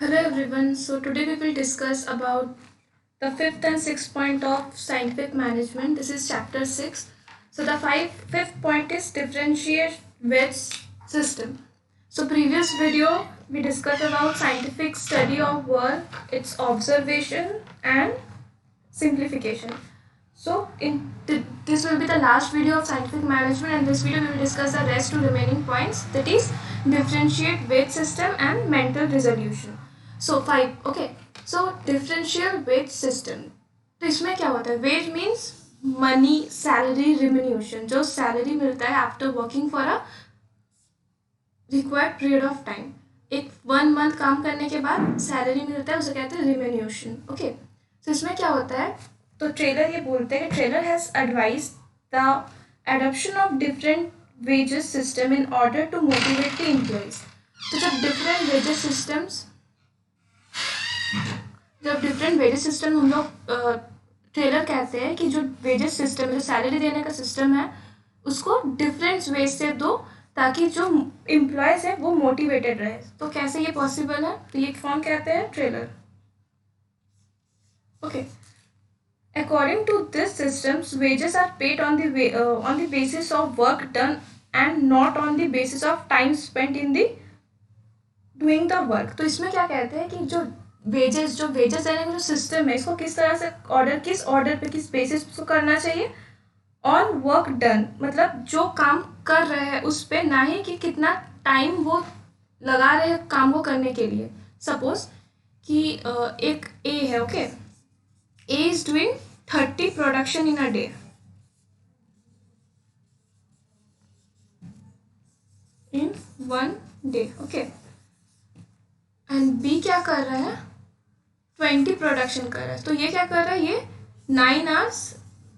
Hello everyone. So today we will discuss about the fifth and sixth point of scientific management. This is chapter 6. So the fifth point is differentiate weights system. So previous video we discussed about scientific study of work, its observation and simplification. So this will be the last video of scientific management, and this video we will discuss the rest two remaining points, that is differentiate weight system and mental resolution. So 5. Okay. So differential wage system. तो इसमें क्या होता है? Wage means money, salary, remuneration, जो salary मिलता है after working for a required period of time. एक 1 month काम करने के बाद सैलरी मिलता है, उसे कहते हैं रिम्यूनरेशन. ओके. तो इसमें क्या होता है? तो ट्रेलर ये बोलते हैं कि Taylor has advise the adoption of different wages system in order to motivate the employees. तो जब डिफरेंट वेजेस सिस्टम हम लोग ट्रेलर कहते हैं कि जो वेजेस सिस्टम, जो सैलरी देने का सिस्टम है, उसको डिफरेंट वेज से दो ताकि जो एम्प्लॉयज है वो मोटिवेटेड रहे. तो कैसे ये पॉसिबल है? तो ये फॉर्म कहते हैं trailer. Okay. According to this systems, wages are paid on the basis of work done and not on the basis of time spent in the doing the work. तो इसमें क्या कहते हैं कि जो वेजेस देने का जो सिस्टम है, इसको किस तरह से किस ऑर्डर पे, किस बेसिस पे करना चाहिए? ऑन वर्क डन, मतलब जो काम कर रहे हैं उस पे, ना ही कि कितना टाइम वो लगा रहे हैं काम को करने के लिए. सपोज कि एक ए है. Okay. A is doing 30 production in a day. In 1 day. Okay. And B क्या कर रहा है? 20 प्रोडक्शन कर रहा है. तो ये क्या कर रहा है? ये 9 hours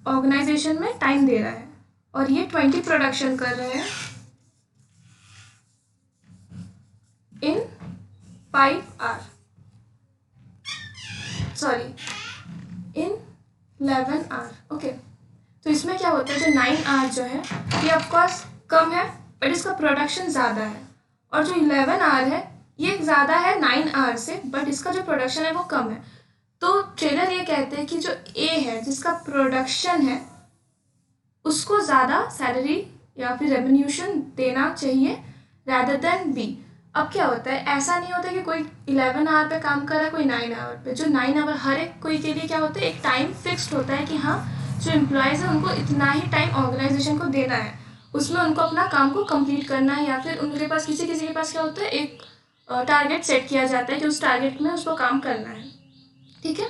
ऑर्गेनाइजेशन में टाइम दे रहा है, और ये 20 प्रोडक्शन कर रहे हैं इन 5 hours. सॉरी, इन 11 hours. ओके. तो इसमें क्या होता है? जो 9 hours जो है ये ऑफकोर्स कम है, बट इसका प्रोडक्शन ज़्यादा है. और जो 11 hours है ये ज़्यादा है 9 hours से, बट इसका जो प्रोडक्शन है वो कम है. तो ट्रेलर ये कहते हैं कि जो ए है, जिसका प्रोडक्शन है, उसको ज़्यादा सैलरी या फिर रेम्यूनरेशन देना चाहिए रैदर देन बी. अब क्या होता है? ऐसा नहीं होता कि कोई 11 आवर पे काम कर रहा है, कोई 9 आवर पे. जो 9 आवर हर एक कोई के लिए क्या होता है? एक टाइम फिक्स्ड होता है कि हाँ, जो एम्प्लॉयज़ है उनको इतना ही टाइम ऑर्गेनाइजेशन को देना है, उसमें उनको अपना काम को कंप्लीट करना है, या फिर उनके पास किसी के पास क्या होता है? एक टारगेट सेट किया जाता है कि उस टारगेट में उसको काम करना है. ठीक है.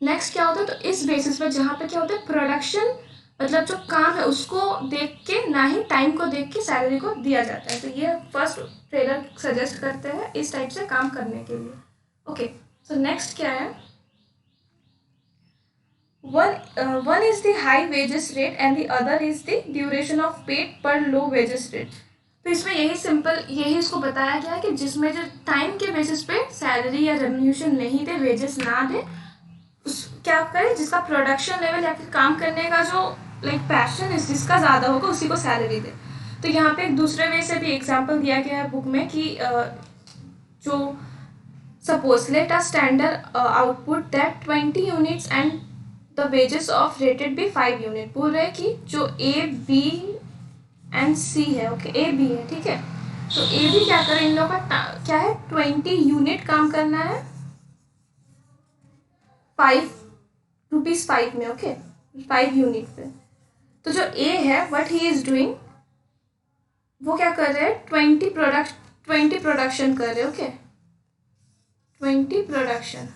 नेक्स्ट क्या होता है? तो इस बेसिस पर जहाँ पे क्या होता है? प्रोडक्शन, मतलब जो काम है उसको देख के, ना ही टाइम को देख के सैलरी को दिया जाता है. तो ये फर्स्ट ट्रेलर सजेस्ट करते हैं इस टाइप से काम करने के लिए. ओके. सो नेक्स्ट क्या है? One is the high wages rate and the other is the duration of paid पर लो वेजेस रेट. तो इसमें यही इसको बताया गया है कि जिसमें जो टाइम के बेसिस पे सैलरी या रेम्यूनरेशन नहीं दे, वेजेस ना दे, उस क्या करें? जिसका प्रोडक्शन लेवल या फिर काम करने का जो पैशन है, जिसका ज़्यादा होगा उसी को सैलरी दे. तो यहाँ पे एक दूसरे वे से भी एग्जांपल दिया गया है बुक में कि जो suppose let a standard output that 20 units and the wages of rated be 5 unit. बोल रहे हैं कि जो ए, बी एंड सी है. ओके. ए बी है. ठीक है. तो ए बी क्या करें? इन लोगों का क्या है? 20 यूनिट काम करना है 5 रुपीज़ 5 में. ओके. 5 यूनिट पे. तो जो ए है, व्हाट ही इज डूइंग, वो क्या कर रहे हैं? 20 प्रोडक्शन कर रहे हैं. ओके. 20 प्रोडक्शन,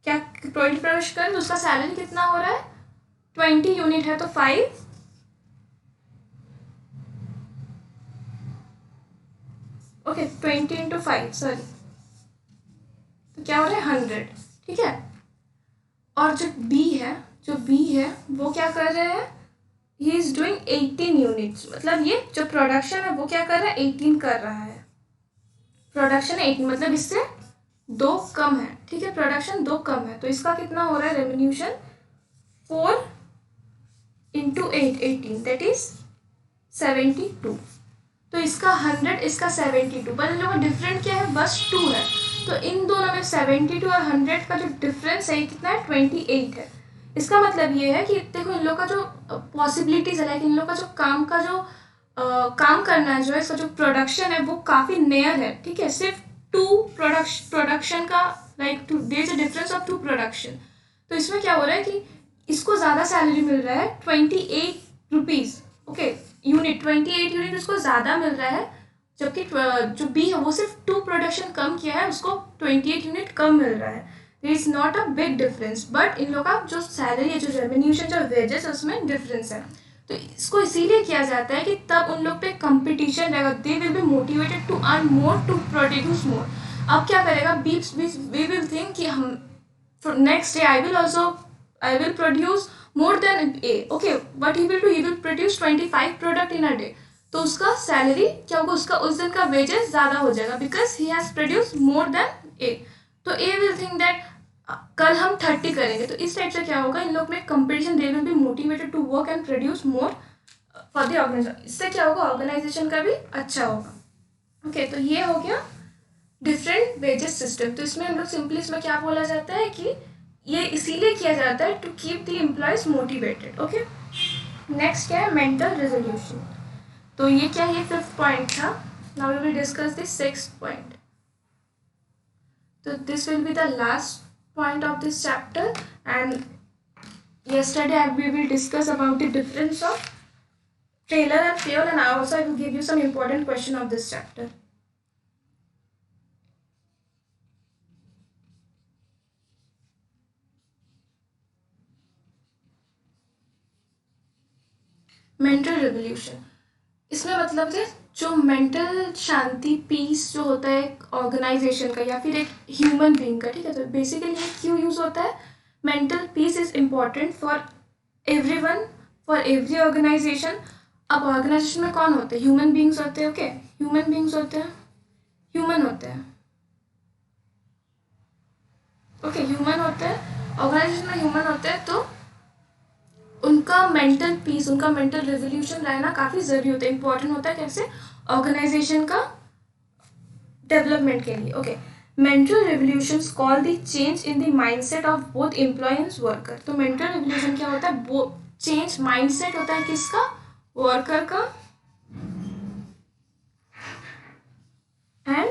क्या 20 प्रोडक्शन कर रहे हैं? तो उसका सैलरी कितना हो रहा है? 20 यूनिट है तो 5. ओके. 20 इंटू 5, सॉरी, तो क्या हो रहा है? 100. ठीक है. और जो बी है वो क्या कर रहे हैं? He is doing 18 units. मतलब ये जो प्रोडक्शन है वो क्या कर रहा है? 18 कर रहा है. प्रोडक्शन 18, मतलब इससे 2 कम है. ठीक है. प्रोडक्शन 2 कम है, तो इसका कितना हो रहा है? Remuneration 4 into 8, 18, that is 72. तो इसका 100, इसका 72, पर इन लोगों का डिफरेंट क्या है? बस 2 है. तो इन दोनों में 72 और 100 का जो डिफरेंस है कितना है, 28 है। इसका मतलब ये है कि देखो इन लोग का जो पॉसिबिलिटीज है, लाइक इन लोग का जो काम का जो काम करना है, जो है इसका जो प्रोडक्शन है वो काफ़ी नियर है, ठीक है। सिर्फ टू प्रोडक्शन का like there is a difference of 2 production. तो इसमें क्या हो रहा है कि इसको ज़्यादा सैलरी मिल रहा है 28 रुपीज़, ओके, यूनिट, 28 यूनिट उसको ज़्यादा मिल रहा है, जबकि जो बी है वो सिर्फ 2 प्रोडक्शन कम किया है, उसको 28 यूनिट कम मिल रहा है। There is not a big difference, but इन लोग का जो सैलरी है, जो रेवेन्यूशन, जो वेजेस है, उसमें डिफरेंस है। तो इसको इसीलिए किया जाता है कि तब उन लोग पे कंपटीशन रहेगा, they will be motivated to earn more, to produce more. अब क्या करेगा, वी विल थिंक कि हम next day I will produce more than A, okay, but he will produce 25 product in a day, तो उसका salary क्या होगा, उसका उस दिन का वेजेस ज़्यादा हो जाएगा, because he has produce more than A। तो A विल थिंक दैट कल हम 30 करेंगे, तो इस टाइप से क्या होगा, इन लोग में competition, they will be motivated to work and produce more for the organisation. इससे क्या होगा, ऑर्गेनाइजेशन का भी अच्छा होगा, ओके। तो ये हो गया डिफरेंट वेजेस सिस्टम। तो इसमें हम लोग सिंपली इसमें क्या बोला जाता है कि ये इसीलिए किया जाता है to keep the employees motivated, okay. Next क्या है, मेंटल रेजोल्यूशन। तो ये क्या है, ये 5th पॉइंट था। Now we will discuss the 6th point. तो this will be the last point of this chapter, and yesterday we will discuss about the difference of trailer and fuel, and also I will give you some important question of this chapter. Mental revolution, इसमें मतलब है जो mental शांति, piece जो होता है एक organisation का या फिर एक ह्यूमन बीइंग का, ठीक है। तो बेसिकली ये क्यों यूज़ होता है, mental peace is important for everyone, for every organisation. अब ऑर्गेनाइजेशन में कौन होते हैं, ह्यूमन बीइंग्स होते हैं, ओके, ह्यूमन बीइंग्स होते हैं, ह्यूमन होते हैं, ओके, ह्यूमन होते हैं, ऑर्गेनाइजेशन में ह्यूमन होते हैं, तो उनका मेंटल पीस, उनका मेंटल रेवोल्यूशन रहना काफ़ी ज़रूरी होता है, इंपॉर्टेंट होता है, कैसे, ऑर्गेनाइजेशन का डेवलपमेंट के लिए, okay. Mental revolutions call the change in the mindset of both employ and worker. तो मेंटल रेवोल्यूशन क्या होता है, वो चेंज माइंडसेट होता है किसका, वर्कर का एंड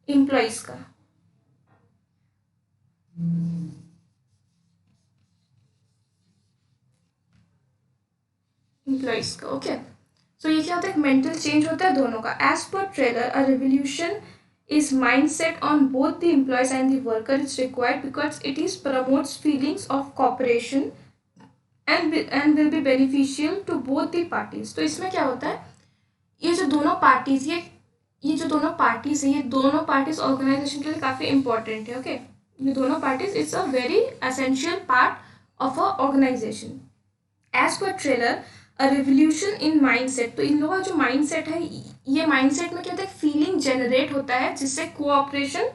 एम्प्लॉयज का। एम्प्लॉयज का, ओके। सो ये क्या होता है, मेंटल चेंज होता है दोनों का। As per Taylor, a revolution is mindset on both the employees and the worker is required because it is promotes feelings of cooperation and will be beneficial to both the parties। तो इसमें क्या होता है, ये जो दोनों parties, ये जो दोनों पार्टीज है, ये दोनों पार्टीज ऑर्गेनाइजेशन के लिए काफ़ी इंपॉर्टेंट है, ओके। ये दोनों parties it's a very essential part of a organisation. As per Taylor, a revolution in mindset, तो इन लोगों का जो माइंडसेट है, ये माइंडसेट में क्या होता है, फीलिंग जनरेट होता है जिससे कोऑपरेशन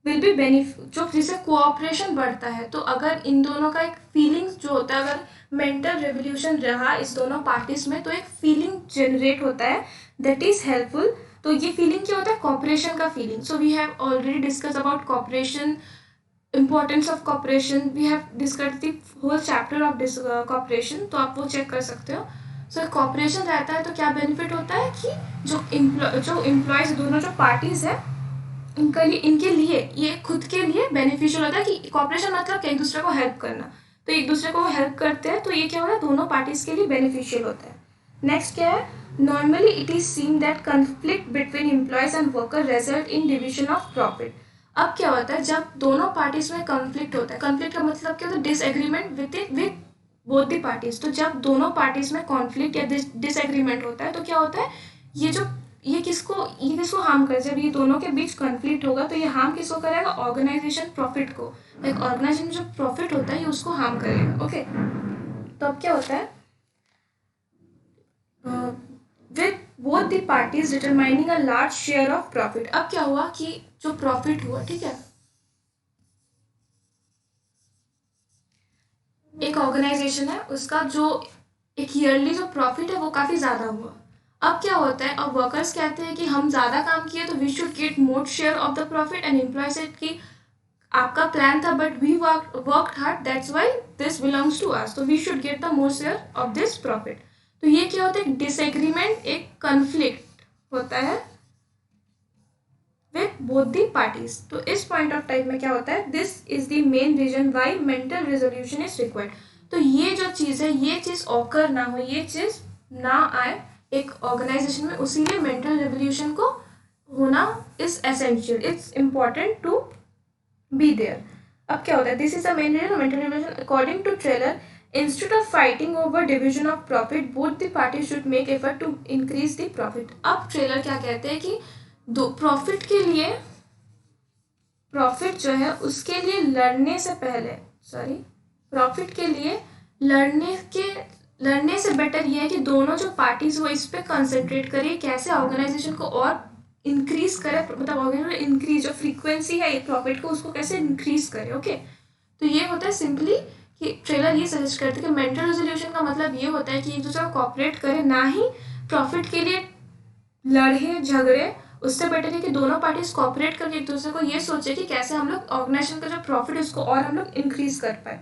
विल बी जो जिससे कोऑपरेशन बढ़ता है। तो अगर इन दोनों का एक फीलिंग्स जो होता है, अगर मेंटल रेवोल्यूशन रहा इस दोनों पार्टीज में, तो एक फीलिंग जनरेट होता है दैट इज हेल्पफुल। तो ये फीलिंग क्या होता है, कॉपरेशन का feeling. So we have already discuss about cooperation, importance of cooperation, we have discussed the whole chapter of this cooperation, तो आप वो चेक कर सकते हो। सो कॉपरेशन रहता है तो क्या बेनिफिट होता है कि जो एम्प्लॉयज, दोनों जो पार्टीज है, इनके लिए ये खुद के लिए बेनिफिशियल होता है कि कॉपरेशन मतलब एक दूसरे को हेल्प करना, तो एक दूसरे को हेल्प करते हैं, तो ये क्या होता है, दोनों पार्टीज के लिए बेनिफिशियल होता है। नेक्स्ट क्या है, normally it is seen that conflict between employees and worker result in division of profit. अब क्या होता है, जब दोनों पार्टीज में कन्फ्लिक्ट होता है, कन्फ्लिक्ट का मतलब क्या होता है, disagreement with both the parties. तो जब दोनों पार्टीज में कॉन्फ्लिक्ट या डिसएग्रीमेंट होता है, तो क्या होता है, ये किसको हार्म करे, जब ये दोनों के बीच कॉन्फ्लिक्ट होगा तो ये हार्म किसको करेगा, ऑर्गेनाइजेशन प्रॉफिट को। लाइक ऑर्गेनाइजेशन में जो प्रॉफिट होता है ये उसको हार्म करेगा, ओके। तो अब क्या होता है, with both the parties determining a large share of profit. अब क्या हुआ कि जो प्रॉफिट हुआ, ठीक है, एक ऑर्गेनाइजेशन है, उसका जो एक ईयरली जो प्रॉफिट है वो काफ़ी ज़्यादा हुआ। अब क्या होता है, अब वर्कर्स कहते हैं कि हम ज़्यादा काम किए तो we should get more share of the profit, and employee said कि आपका प्लान था but we worked hard, that's why this belongs to us, तो we should get the more share of this profit. तो ये क्या होता है, एक डिसएग्रीमेंट, एक कन्फ्लिक्ट होता है विथ बोथ दी पार्टीज। तो इस पॉइंट ऑफ टाइम में क्या होता है, this is the main reason why mental resolution is required. तो ये जो चीज़ है, ये चीज़ ऑकर ना हो, ये चीज़ ना आए एक ऑर्गेनाइजेशन में, उसीलिए मेंटल रेवोल्यूशन को होना is essential, it's important to be there. अब क्या होता है, this is the main reason mental revolution according to Taylor, instead of fighting over division of profit both the party should make effort to increase the profit. अब Taylor क्या कहते हैं कि दो प्रॉफिट के लिए, प्रॉफिट जो है उसके लिए लड़ने से पहले, सॉरी, प्रॉफिट के लिए लड़ने से बेटर ये है कि दोनों जो पार्टीज वो इस पे कंसंट्रेट करें, कैसे ऑर्गेनाइजेशन को और इंक्रीज करे, मतलब ऑर्गेनाइजेशन इंक्रीज जो फ्रीक्वेंसी है प्रॉफिट को उसको कैसे इंक्रीज करे। ओके, तो ये होता है सिंपली कि ट्रेलर ये सजेस्ट करते हैं कि मेंटल रेजोल्यूशन का मतलब ये होता है कि एक दूसरे को कॉपरेट करे, ना ही प्रॉफिट के लिए लड़े झगड़े। उससे बेटर है कि दोनों पार्टीज कॉपरेट करके एक दूसरे को ये सोचे कि कैसे हम लोग ऑर्गेनाइजेशन का जो प्रॉफिट है उसको और हम लोग इंक्रीज कर पाए।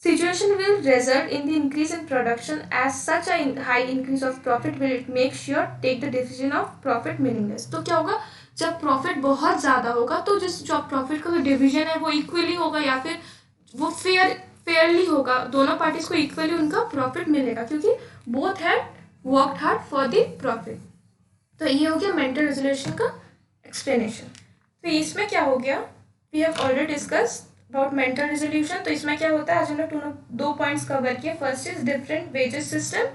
Situation will result in the increase in production, as such a high increase of profit will make sure take the decision of profit meaningless। तो क्या होगा, जब प्रॉफिट बहुत ज़्यादा होगा तो जिस जो प्रॉफिट का जो डिवीजन है वो इक्वली होगा, या फिर वो फेयरली होगा, दोनों पार्टीज को इक्वली उनका प्रॉफिट मिलेगा, क्योंकि both had worked hard for the profit. तो ये हो गया मेंटल रेजोल्यूशन का एक्सप्लेनेशन। तो इसमें क्या हो गया, we have already discussed about mental resolution. तो इसमें क्या होता है, आज हमने दो पॉइंट्स कवर किए, first is different wages system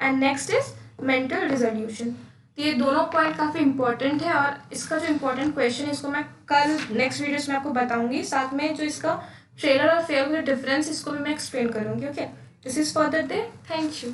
and next is mental resolution. तो ये दोनों पॉइंट काफ़ी इंपॉर्टेंट है, और इसका जो इंपॉर्टेंट क्वेश्चन है इसको मैं कल नेक्स्ट वीडियोस में आपको बताऊंगी, साथ में जो इसका ट्रेलर और फेयर डिफरेंस इसको भी मैं एक्सप्लेन करूंगी। Okay, this is for the day, thank you.